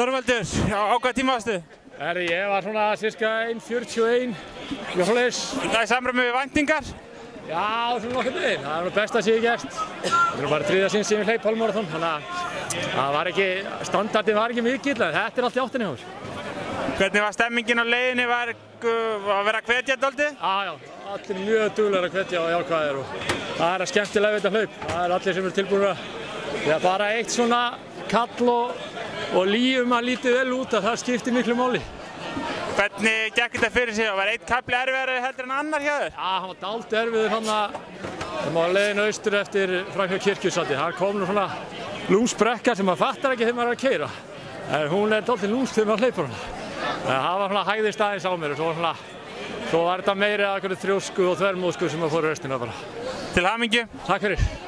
Þorvaldur, á hvað tíma varstu? Ég var svona cirka 1:41 svoleiðis. Það er samræmi við væntingar? Já, svona nokkurn veginn. Það er nú besta sem ég hef gert. Það er bara þriðja sinn sem ég hleyp hálfmaraþon, þannig að það var ekki, standardin var ekki mikill, en þetta er allt í áttinni hjá mér. Hvernig var stemmingin á leiðinni? Var að vera að hvetja dálítið? Já, allir mjög duglegir að hvetja og jákvæðir og það er skemmtilega við þetta hlaup. Það er allir sem eru tilbúinir að, já, bara eitt svona kall og lífum að lítið vel út að það skiptir miklu máli. Hvernig gekk þetta fyrir sig? Var eitt kafli erfiðari heldur en annar hjá þér? Já, hann var dálítið erfiður hann að á leiðinu austur eftir framhjá Kirkjusandi. Það kom nú svona lúmsbrekka sem maður fattar ekki þegar maður er að keyra. En hún er dálítið lúmsk þegar maður hleypur hana. Það var svona hægðist aðeins á mér og svo var þetta meira að þrjósku og þvermóðsku sem maður fór í restina bara. Til hamingju. Takk fyrir.